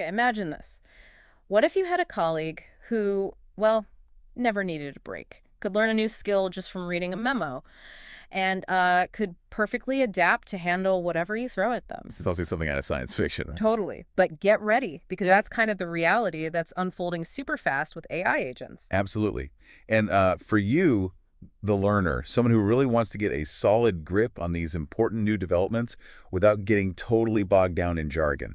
Okay, imagine this. What if you had a colleague who, well, never needed a break, could learn a new skill just from reading a memo, and could perfectly adapt to handle whatever you throw at them? This is also something out of science fiction, right? Totally. But get ready, because that's kind of the reality that's unfolding super fast with AI agents. Absolutely. And for you, the learner, someone who really wants to get a solid grip on these important new developments without getting totally bogged down in jargon.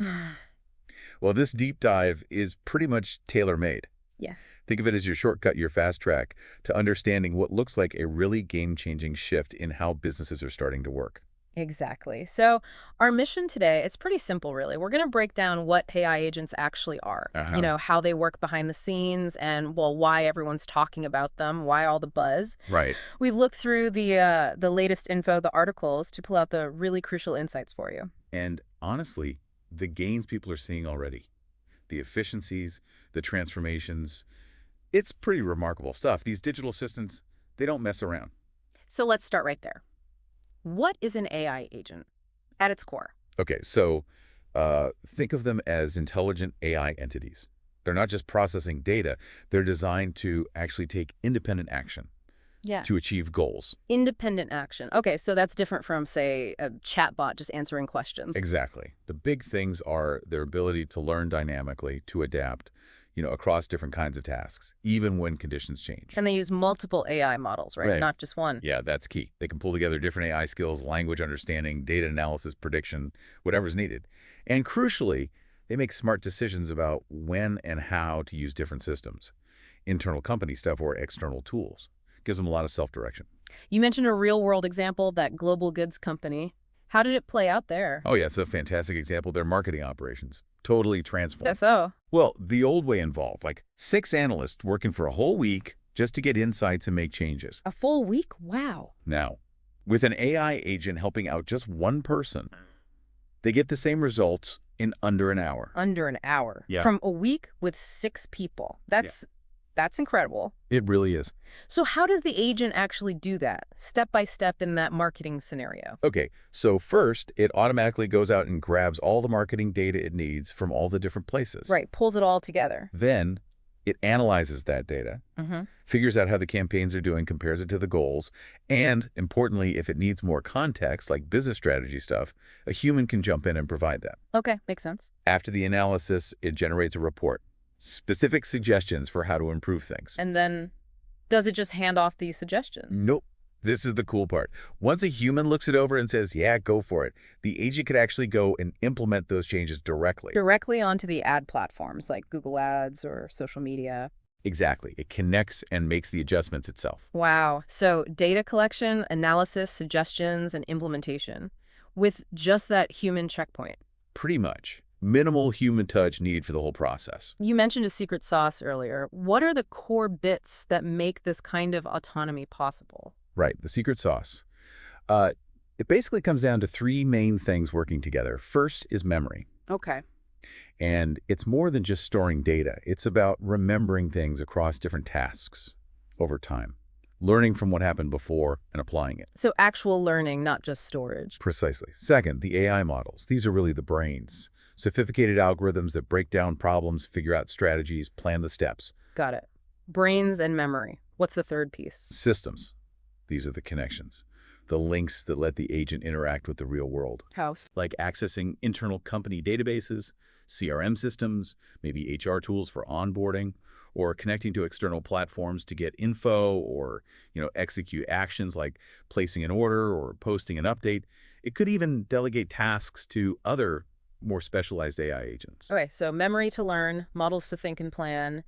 Well, this deep dive is pretty much tailor-made. Yeah. Think of it as your shortcut, your fast track to understanding what looks like a really game-changing shift in how businesses are starting to work. Exactly. So our mission today, it's pretty simple, really. We're going to break down what AI agents actually are, Uh-huh. how they work behind the scenes and, well, why everyone's talking about them, why all the buzz. Right. We've looked through the latest info, the articles, to pull out the really crucial insights for you. And honestly, the gains people are seeing already, the efficiencies, the transformations, it's pretty remarkable stuff. These digital assistants, they don't mess around. So let's start right there. What is an AI agent at its core? Okay, so think of them as intelligent AI entities. They're not just processing data. They're designed to actually take independent action Yeah. to achieve goals. Independent action. Okay, so that's different from, say, a chatbot just answering questions. Exactly. The big things are their ability to learn dynamically, to adapt, across different kinds of tasks, even when conditions change. And they use multiple AI models, right? Right. Not just one. Yeah, that's key. They can pull together different AI skills, language understanding, data analysis, prediction, whatever's needed. And crucially, they make smart decisions about when and how to use different systems, internal company stuff or external tools. Gives them a lot of self-direction. You mentioned a real-world example, that global goods company. How did it play out there? Oh, yeah, it's a fantastic example. Their marketing operations totally transformed. That's so. Well, the old way involved, like 6 analysts working for a whole week just to get insights and make changes. A full week? Wow. Now, with an AI agent helping out just one person, they get the same results in under an hour. Under an hour. Yeah. From a week with 6 people. That's incredible. It really is. So how does the agent actually do that, step by step in that marketing scenario? Okay, so first, it automatically goes out and grabs all the marketing data it needs from all the different places. Right, pulls it all together. Then, it analyzes that data, Mm-hmm. figures out how the campaigns are doing, compares it to the goals, and, importantly, if it needs more context, like business strategy stuff, a human can jump in and provide that. Okay, makes sense. After the analysis, it generates a report. Specific suggestions for how to improve things. And then does it just hand off these suggestions? Nope. This is the cool part. Once a human looks it over and says, yeah, go for it, the agent could actually go and implement those changes directly. Directly onto the ad platforms like Google Ads or social media. Exactly. It connects and makes the adjustments itself. Wow. So data collection, analysis, suggestions, and implementation with just that human checkpoint. Pretty much. Minimal human touch needed for the whole process. You mentioned a secret sauce earlier. What are the core bits that make this kind of autonomy possible? Right, the secret sauce. It basically comes down to 3 main things working together. First is memory. Okay. And it's more than just storing data. It's about remembering things across different tasks over time, learning from what happened before and applying it. So actual learning, not just storage. Precisely. Second, the AI models. These are really the brains. Sophisticated algorithms that break down problems, figure out strategies, plan the steps. Got it. Brains and memory. What's the third piece? Systems. These are the connections, the links that let the agent interact with the real world, House. like accessing internal company databases, CRM systems, maybe HR tools for onboarding, or connecting to external platforms to get info or, execute actions like placing an order or posting an update. It could even delegate tasks to other more specialized AI agents. Okay, so memory to learn, models to think and plan,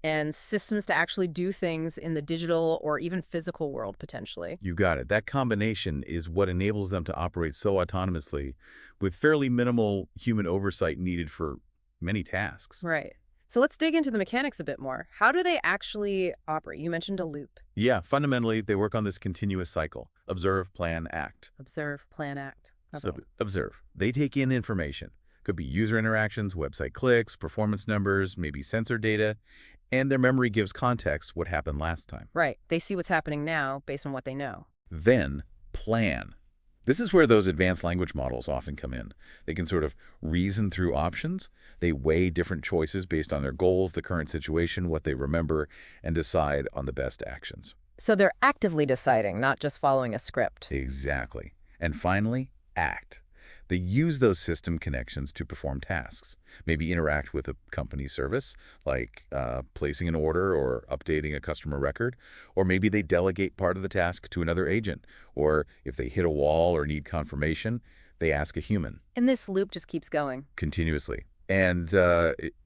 and systems to actually do things in the digital or even physical world, potentially. You got it. That combination is what enables them to operate so autonomously with fairly minimal human oversight needed for many tasks. Right. So let's dig into the mechanics a bit more. How do they actually operate? You mentioned a loop. Yeah, fundamentally, they work on this continuous cycle. Observe, plan, act. Observe, plan, act. So Okay. observe. They take in information. Could be user interactions, website clicks, performance numbers, maybe sensor data, and their memory gives context what happened last time. Right. They see what's happening now based on what they know. Then plan. This is where those advanced language models often come in. They can sort of reason through options. They weigh different choices based on their goals, the current situation, what they remember, and decide on the best actions. So they're actively deciding, not just following a script. Exactly. And finally, act. They use those system connections to perform tasks, maybe interact with a company service, like placing an order or updating a customer record, or maybe they delegate part of the task to another agent, or if they hit a wall or need confirmation, they ask a human And this loop just keeps going. continuously. And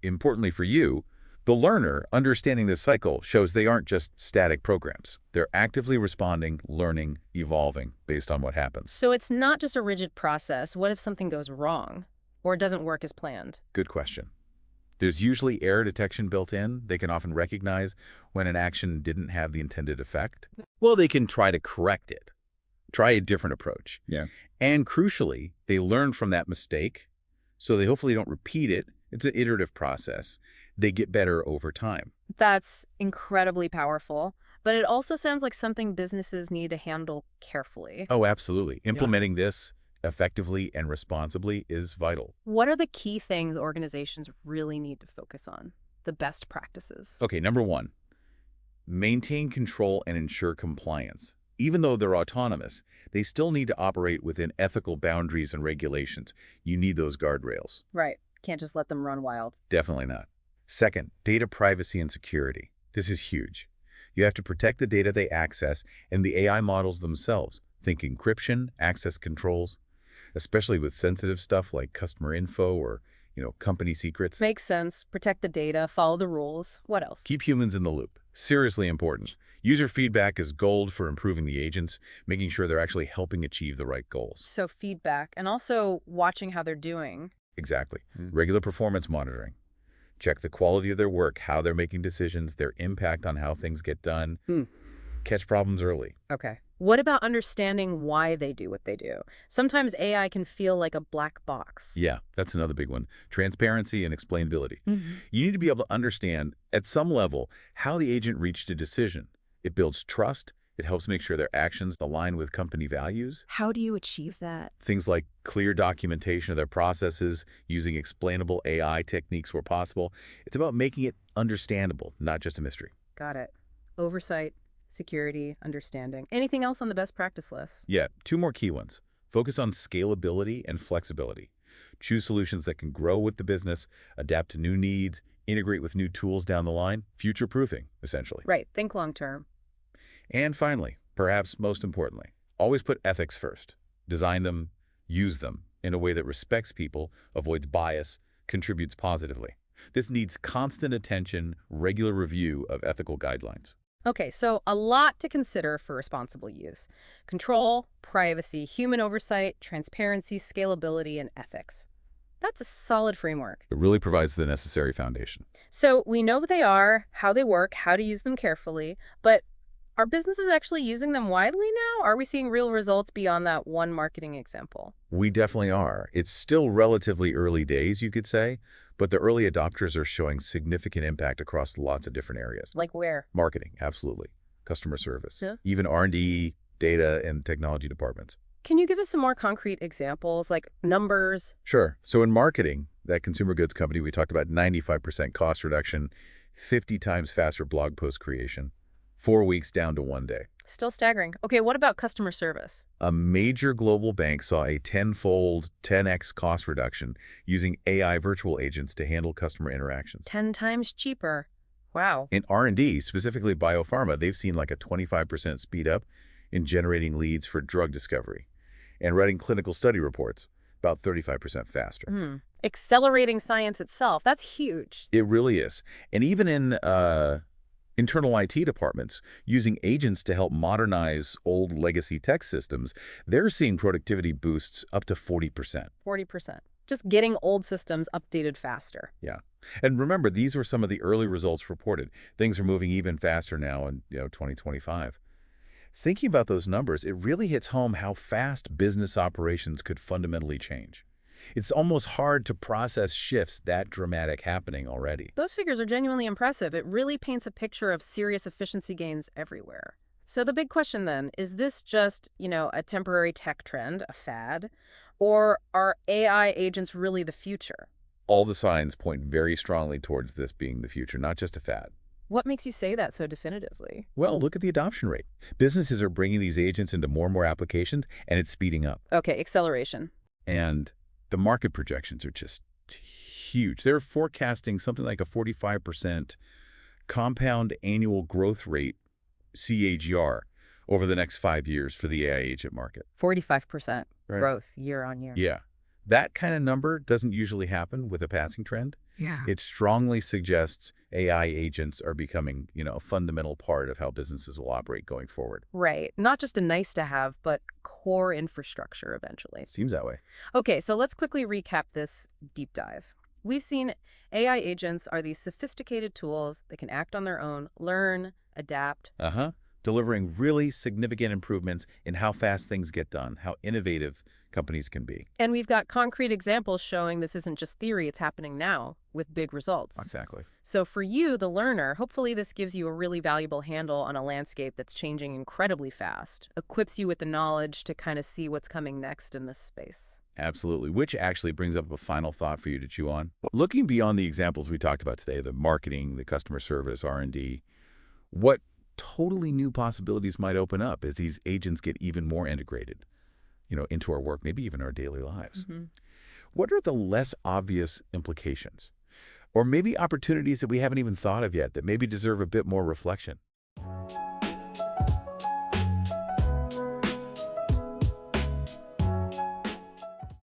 importantly for you, the learner understanding this cycle shows they aren't just static programs. They're actively responding, learning, evolving based on what happens. So it's not just a rigid process. What if something goes wrong or doesn't work as planned? Good question. There's usually error detection built in. They can often recognize when an action didn't have the intended effect. Well, they can try to correct it, try a different approach. Yeah. And crucially, they learn from that mistake, so they hopefully don't repeat it. It's an iterative process. They get better over time. That's incredibly powerful, but it also sounds like something businesses need to handle carefully. Oh, absolutely. Implementing this effectively and responsibly is vital. What are the key things organizations really need to focus on? The best practices. Okay, number one, maintain control and ensure compliance. Even though they're autonomous, they still need to operate within ethical boundaries and regulations. You need those guardrails. Right. Can't just let them run wild. Definitely not. Second, data privacy and security. This is huge. You have to protect the data they access and the AI models themselves. Think encryption, access controls, especially with sensitive stuff like customer info or, company secrets. Makes sense. Protect the data, follow the rules. What else? Keep humans in the loop. Seriously important. User feedback is gold for improving the agents, making sure they're actually helping achieve the right goals. So feedback and also watching how they're doing. Exactly. Regular performance monitoring. Check the quality of their work, how they're making decisions, their impact on how things get done. Catch problems early. Okay. What about understanding why they do what they do? Sometimes AI can feel like a black box. Yeah, that's another big one. Transparency and explainability. Mhm. You need to be able to understand, at some level, how the agent reached a decision. It builds trust. It helps make sure their actions align with company values. How do you achieve that? Things like clear documentation of their processes, using explainable AI techniques where possible. It's about making it understandable, not just a mystery. Got it. Oversight, security, understanding. Anything else on the best practice list? Yeah, two more key ones. Focus on scalability and flexibility. Choose solutions that can grow with the business, adapt to new needs, integrate with new tools down the line, future-proofing, essentially. Right. Think long term. And finally, perhaps most importantly, always put ethics first. Design them, use them in a way that respects people, avoids bias, contributes positively. This needs constant attention, regular review of ethical guidelines. Okay, so a lot to consider for responsible use. Control, privacy, human oversight, transparency, scalability, and ethics. That's a solid framework. It really provides the necessary foundation. So we know what they are, how they work, how to use them carefully, but are businesses actually using them widely now? Are we seeing real results beyond that one marketing example? We definitely are. It's still relatively early days, you could say, but the early adopters are showing significant impact across lots of different areas. Like where? Marketing, absolutely. Customer service, Yeah. even R&D, data, and technology departments. Can you give us some more concrete examples, like numbers? Sure. So in marketing, that consumer goods company, we talked about 95% cost reduction, 50 times faster blog post creation, 4 weeks down to 1 day. Still staggering. Okay, what about customer service? A major global bank saw a tenfold, 10x cost reduction using AI virtual agents to handle customer interactions. 10 times cheaper. Wow. In R&D, specifically biopharma, they've seen like a 25% speed up in generating leads for drug discovery and writing clinical study reports, about 35% faster. Accelerating science itself. That's huge. It really is. And even in internal IT departments, using agents to help modernize old legacy tech systems, they're seeing productivity boosts up to 40%. 40%. Just getting old systems updated faster. Yeah. And remember, these were some of the early results reported. Things are moving even faster now in 2025. Thinking about those numbers, it really hits home how fast business operations could fundamentally change. It's almost hard to process shifts that dramatic happening already. Those figures are genuinely impressive. It really paints a picture of serious efficiency gains everywhere. So the big question then, is this just, a temporary tech trend, a fad, or are AI agents really the future? All the signs point very strongly towards this being the future, not just a fad. What makes you say that so definitively? Well, look at the adoption rate. Businesses are bringing these agents into more and more applications, and it's speeding up. Okay, acceleration. And the market projections are just huge. They're forecasting something like a 45% compound annual growth rate, CAGR, over the next 5 years for the AI agent market. 45% Right. growth year on year. Yeah. That kind of number doesn't usually happen with a passing trend. Yeah. It strongly suggests AI agents are becoming, a fundamental part of how businesses will operate going forward. Right. Not just a nice to have, but core infrastructure eventually. Seems that way. Okay, so let's quickly recap this deep dive. We've seen AI agents are these sophisticated tools that can act on their own, learn, adapt. Uh-huh. Delivering really significant improvements in how fast things get done, how innovative companies can be. And we've got concrete examples showing this isn't just theory, it's happening now with big results. Exactly. So for you, the learner, hopefully this gives you a really valuable handle on a landscape that's changing incredibly fast, equips you with the knowledge to kind of see what's coming next in this space. Absolutely, which actually brings up a final thought for you to chew on. Looking beyond the examples we talked about today, the marketing, the customer service, R&D, what totally new possibilities might open up as these agents get even more integrated, into our work, maybe even our daily lives? Hmm. What are the less obvious implications? Or maybe opportunities that we haven't even thought of yet that maybe deserve a bit more reflection?